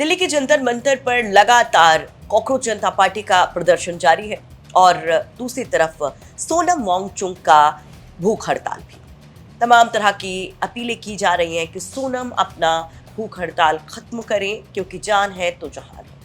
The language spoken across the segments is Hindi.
दिल्ली के जंतर मंतर पर लगातार कॉकरोच जनता पार्टी का प्रदर्शन जारी है और दूसरी तरफ सोनम वांगचुक का भूख हड़ताल भी। तमाम तरह की अपीलें की जा रही हैं कि सोनम अपना भूख हड़ताल खत्म करें क्योंकि जान है तो जहान है।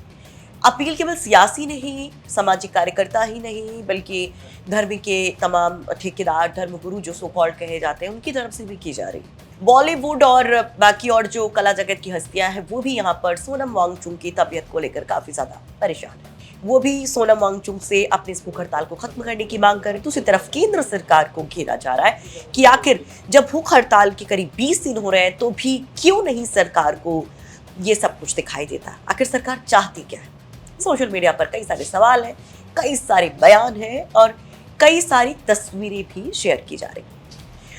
अपील केवल सियासी नहीं, सामाजिक कार्यकर्ता ही नहीं, बल्कि धर्म के तमाम ठेकेदार, धर्मगुरु जो सो कॉल्ड कहे जाते हैं, उनकी तरफ से भी की जा रही है। बॉलीवुड और बाकी और जो कला जगत की हस्तियां हैं वो भी यहाँ पर सोनम वांगचुक की तबीयत को लेकर काफी ज्यादा परेशान है। वो भी सोनम वांगचुक से अपनी इस भूख हड़ताल को खत्म करने की मांग करें। दूसरी तरफ केंद्र सरकार को घेरा जा रहा है कि आखिर जब भूख हड़ताल के करीब 20 दिन हो रहे हैं तो भी क्यों नहीं सरकार को ये सब कुछ दिखाई देता। आखिर सरकार चाहती क्या है। सोशल मीडिया पर कई सारे सवाल हैं, कई सारे बयान हैं और कई सारी तस्वीरें भी शेयर की जा रही हैं।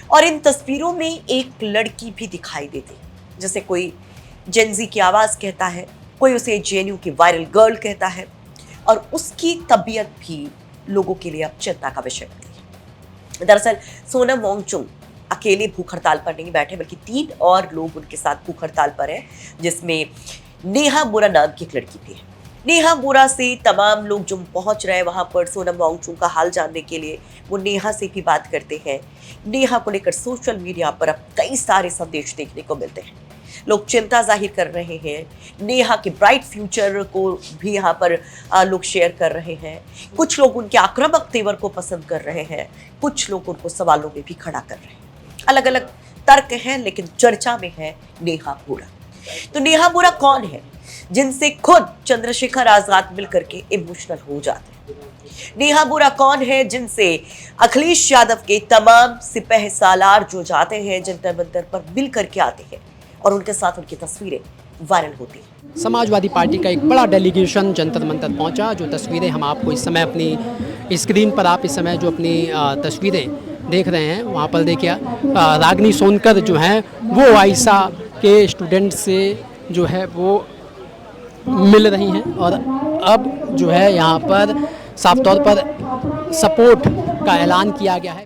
और इन तस्वीरों में एक लड़की भी दिखाई देती, जैसे कोई जेनजी की आवाज़ कहता है, कोई उसे जेएनयू की वायरल गर्ल कहता है और उसकी तबीयत भी लोगों के लिए अब चिंता का विषय बनी है। दरअसल सोनम वांगचुक अकेले भूख हड़ताल पर नहीं बैठे, बल्कि 3 और लोग उनके साथ भूख हड़ताल पर हैं, जिसमें नेहा बोरा नाम की एक लड़की भी है। नेहा बोरा से तमाम लोग जो पहुंच रहे हैं वहां पर सोनम वांगचुक का हाल जानने के लिए, वो नेहा से भी बात करते हैं। नेहा को लेकर सोशल मीडिया पर अब कई सारे संदेश देखने को मिलते हैं। लोग चिंता जाहिर कर रहे हैं। नेहा के ब्राइट फ्यूचर को भी यहाँ पर लोग शेयर कर रहे हैं। कुछ लोग उनके आक्रामक तेवर को पसंद कर रहे हैं, कुछ लोग उनको सवालों में भी खड़ा कर रहे हैं। अलग अलग तर्क हैं, लेकिन चर्चा में है नेहा बोरा। तो नेहा बोरा कौन है जिनसे खुद चंद्रशेखर आजाद मिलकर के इमोशनल हो जाते हैं? नेहा बोरा कौन है जिनसे अखिलेश यादव के तमाम सिपह सालार जो जाते हैं जंतर मंतर पर मिल करके आते हैं और उनके साथ उनकी तस्वीरें वायरल होती हैं। समाजवादी पार्टी का एक बड़ा डेलीगेशन जंतर मंतर पहुंचा। जो तस्वीरें हम आपको इस समय अपनी स्क्रीन पर आप इस समय जो अपनी तस्वीरें देख रहे हैं वहां पर देखिए, रागिनी सोनकर जो हैं वो आयशा के स्टूडेंट से जो है वो मिल रही हैं और अब जो है यहाँ पर साफ तौर पर सपोर्ट का ऐलान किया गया है।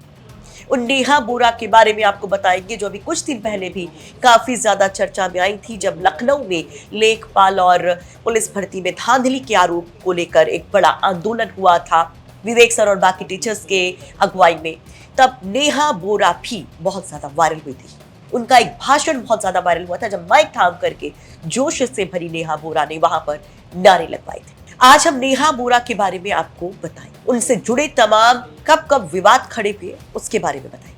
उन नेहा बोरा के बारे में आपको बताएंगे जो अभी कुछ दिन पहले भी काफी ज्यादा चर्चा में आई थी, जब लखनऊ में लेखपाल और पुलिस भर्ती में धांधली के आरोप को लेकर एक बड़ा आंदोलन हुआ था विवेक सर और बाकी टीचर्स के अगुवाई में। तब नेहा बोरा भी बहुत ज्यादा वायरल हुई थी। उनका एक भाषण बहुत ज्यादा वायरल हुआ था, जब माइक थाम करके जोश से भरी नेहा बोरा ने वहां पर नारे लगवाए थे। आज हम नेहा बोरा के बारे में आपको बताएं, उनसे जुड़े तमाम कब कब विवाद खड़े हुए उसके बारे में बताएं।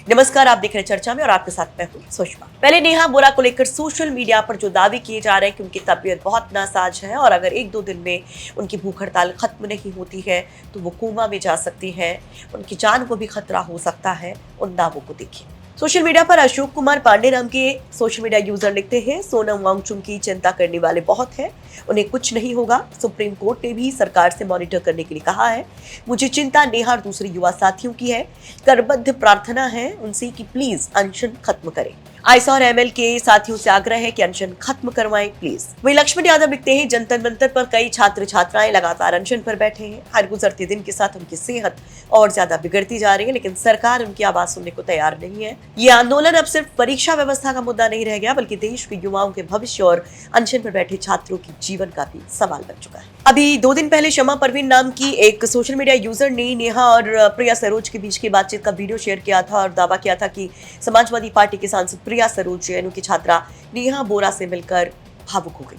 नमस्कार, आप देख रहे हैं चर्चा में और आपके साथ मैं हूं सुषमा। पहले नेहा बोरा को लेकर सोशल मीडिया पर जो दावे किए जा रहे हैं कि उनकी तबीयत बहुत नासाज है और अगर 1-2 दिन में उनकी भूख हड़ताल खत्म नहीं होती है तो वो कोमा में जा सकती है, उनकी जान को भी खतरा हो सकता है, उन दावों को देखिए। सोशल मीडिया पर अशोक कुमार पांडे नाम के सोशल मीडिया यूजर लिखते हैं, सोनम वांगचुक की चिंता करने वाले बहुत हैं, उन्हें कुछ नहीं होगा। सुप्रीम कोर्ट ने भी सरकार से मॉनिटर करने के लिए कहा है। मुझे चिंता नेहा और दूसरे युवा साथियों की है। करबद्ध प्रार्थना है उनसे कि प्लीज अनशन खत्म करें। आयशा और एमएल के साथियों से आग्रह है कि अनशन खत्म करवाएं प्लीज। वही लक्ष्मण यादव लिखते हैं, जंतर मंतर पर कई छात्र छात्राएं लगातार अनशन पर बैठे हैं। हर गुजरते दिन के साथ उनकी सेहत और ज्यादा बिगड़ती जा रही है, लेकिन सरकार उनकी आवाज सुनने को तैयार नहीं है। ये आंदोलन अब सिर्फ परीक्षा व्यवस्था का मुद्दा नहीं रह गया, बल्कि देश के युवाओं के भविष्य और अनशन पर बैठे छात्रों की जीवन का भी सवाल बन चुका है। अभी 2 दिन पहले शमा परवीन नाम की एक सोशल मीडिया यूजर ने नेहा और प्रिया सरोज के बीच की बातचीत का वीडियो शेयर किया था और दावा किया था कि समाजवादी पार्टी के सांसद प्रिया सरोज जेएनयू की छात्रा नेहा बोरा से मिलकर भावुक हो गई।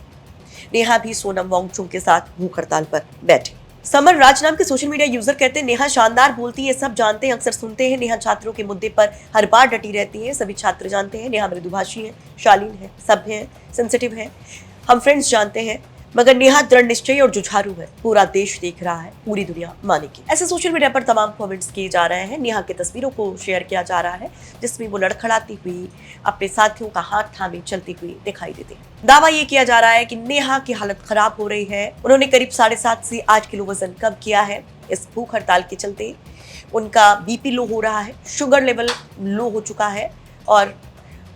नेहा भी सोनम वांगचुक के साथ भूख हड़ताल पर बैठे। समर राज नाम के सोशल मीडिया यूजर कहते हैं, नेहा शानदार बोलती है, सब जानते हैं, अक्सर सुनते हैं। नेहा छात्रों के मुद्दे पर हर बार डटी रहती है, सभी छात्र जानते हैं। नेहा मृदुभाषी है, शालीन है, सभ्य है, सेंसिटिव है, हम फ्रेंड्स जानते हैं, मगर नेहा दृढ़ निश्चयी और जुझारू है। पूरा देश देख रहा है, पूरी दुनिया मानेगी। ऐसे सोशल मीडिया पर तमाम कमेंट्स किए जा रहे हैं। नेहा की तस्वीरों को शेयर किया जा रहा है जिसमें वो लड़खड़ाती हुई अपने साथियों का हाथ थामे चलती हुई दिखाई देती है। दावा ये किया जा रहा है कि नेहा की हालत खराब हो रही है। उन्होंने करीब 7.5 से 8 किलो वजन कम किया है। इस भूख हड़ताल के चलते उनका बीपी लो हो रहा है, शुगर लेवल लो हो चुका है और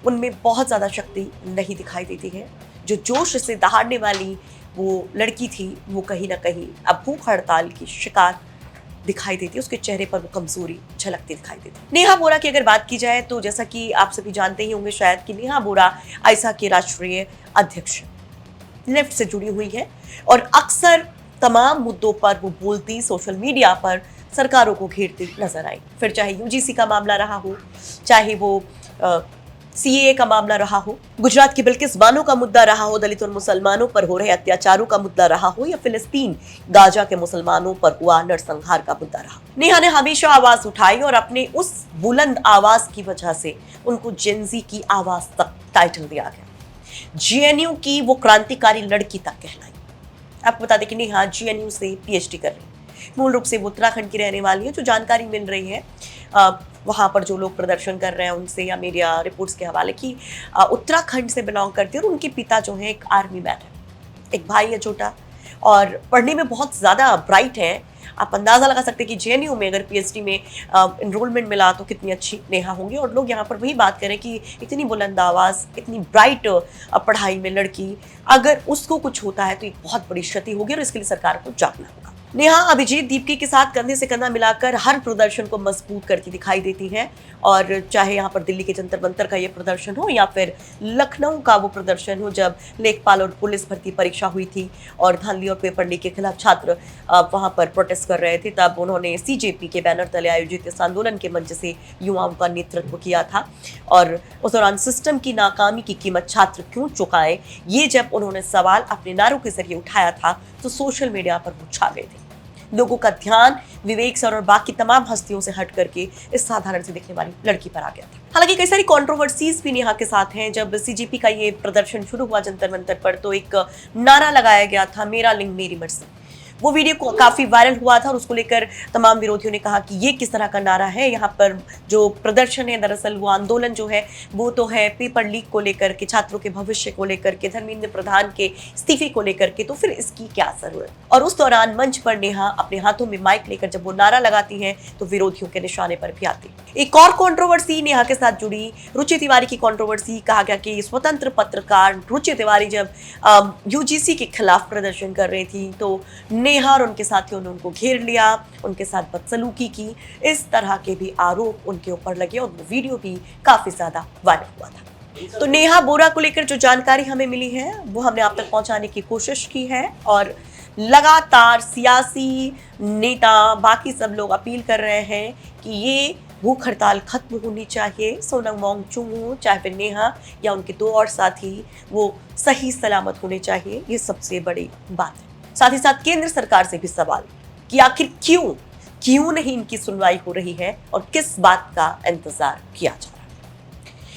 उनमें बहुत ज्यादा शक्ति नहीं दिखाई देती है। जो जोश से दहाड़ने वाली वो लड़की थी, वो कहीं ना कहीं अब भूख हड़ताल की शिकार दिखाई देती है। उसके चेहरे पर वो कमजोरी झलकती दिखाई देती है। नेहा बोरा की अगर बात की जाए तो जैसा कि आप सभी जानते ही होंगे शायद कि नेहा बोरा आयशा के राष्ट्रीय अध्यक्ष। लेफ्ट से जुड़ी हुई है और अक्सर तमाम मुद्दों पर वो बोलती, सोशल मीडिया पर सरकारों को घेरती नजर आई। फिर चाहे यूजीसी का मामला रहा हो, चाहे वो सीएए का मामला रहा हो, गुजरात की बिल्किस बानो का मुद्दा रहा हो, दलित और मुसलमानों पर हो रहे अत्याचारों का मुद्दा रहा हो, या फिलिस्तीन गाजा के मुसलमानों पर हुआ नरसंहार का मुद्दा रहा। नेहा ने हमेशा आवाज उठाई और अपने उस बुलंद आवाज की वजह से उनको जेनजी की आवाज तक टाइटल दिया गया। जेएनयू की वो क्रांतिकारी लड़की तक कहलाई। आपको बता दें कि नेहा जेएनयू से पीएचडी कर रही है। मूल रूप से वो उत्तराखंड की रहने वाली है। जो जानकारी मिल रही है वहाँ पर जो लोग प्रदर्शन कर रहे हैं उनसे या मीडिया रिपोर्ट्स के हवाले की उत्तराखंड से बिलोंग करती है और उनके पिता जो है एक आर्मी मैन है, एक भाई है छोटा और पढ़ने में बहुत ज़्यादा ब्राइट है। आप अंदाज़ा लगा सकते हैं कि जेएनयू में अगर पीएचडी में इनरोलमेंट मिला तो कितनी अच्छी नेहा होंगी। और लोग यहाँ पर वही बात करें कि इतनी बुलंद आवाज़, इतनी ब्राइट पढ़ाई में लड़की, अगर उसको कुछ होता है तो एक बहुत बड़ी क्षति होगी और इसके लिए सरकार को जागना होगा। नेहा अभिजीत दीप्ति के साथ कंधे से कंधा मिलाकर हर प्रदर्शन को मजबूत करती दिखाई देती है। और चाहे यहाँ पर दिल्ली के जंतर मंतर का ये प्रदर्शन हो या फिर लखनऊ का वो प्रदर्शन हो जब लेखपाल और पुलिस भर्ती परीक्षा हुई थी और धांधली और पेपर लीक के खिलाफ छात्र वहाँ पर प्रोटेस्ट कर रहे थे, तब उन्होंने सीजेपी के बैनर तले आयोजित इस आंदोलन के मंच से युवाओं का नेतृत्व किया था। और उस दौरान सिस्टम की नाकामी की कीमत छात्र क्यों चुकाएं, ये जब उन्होंने सवाल अपने नारों के जरिए उठाया था तो सोशल मीडिया पर वो छा गए थे। लोगों का ध्यान विवेक सर और बाकी तमाम हस्तियों से हट करके इस साधारण से दिखने वाली लड़की पर आ गया था। हालांकि कई सारी कंट्रोवर्सीज भी नेहा के साथ हैं। जब सीजेपी का ये प्रदर्शन शुरू हुआ जंतर मंतर पर तो एक नारा लगाया गया था, मेरा लिंग मेरी मर्जी। वो वीडियो को काफ़ी वायरल हुआ था और उसको लेकर तमाम विरोधियों ने कहा कि ये किस तरह का नारा है। यहाँ पर जो प्रदर्शन है, दरअसल वो आंदोलन जो है वो तो है पेपर लीक को लेकर के, छात्रों के भविष्य को लेकर के, धर्मेंद्र प्रधान के इस्तीफे को लेकर के, तो फिर इसकी क्या जरूरत। और उस दौरान मंच पर नेहा अपने हाथों में माइक लेकर जब वो नारा लगाती है तो विरोधियों के निशाने पर भी आती। एक और कंट्रोवर्सी नेहा के साथ जुड़ी, रुचि तिवारी की कंट्रोवर्सी। कहा गया कि स्वतंत्र पत्रकार रुचि तिवारी जब यूजीसी के खिलाफ प्रदर्शन कर रही थी तो नेहा और उनके साथियों ने उनको घेर लिया, उनके साथ बदसलूकी की, इस तरह के भी आरोप उनके ऊपर लगे और वो वीडियो भी काफी ज्यादा वायरल हुआ था। तो नेहा बोरा को लेकर जो जानकारी हमें मिली है वो हमने आप तक पहुंचाने की कोशिश की है और लगातार सियासी नेता, बाकी सब लोग अपील कर रहे हैं कि ये भूख हड़ताल खत्म होनी चाहिए। सोनम वांगचुक चाहे फिर नेहा या उनके दो और साथी वो सही सलामत होने चाहिए, ये सबसे बड़ी बात है। साथ ही साथ केंद्र सरकार से भी सवाल कि आखिर क्यों नहीं इनकी सुनवाई हो रही है और किस बात का इंतजार किया जा रहा है।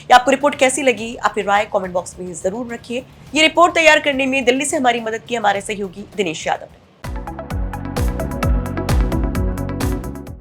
ये आपको रिपोर्ट कैसी लगी, अपनी राय कमेंट बॉक्स में जरूर रखिए। ये रिपोर्ट तैयार करने में दिल्ली से हमारी मदद की हमारे सहयोगी दिनेश यादव ने।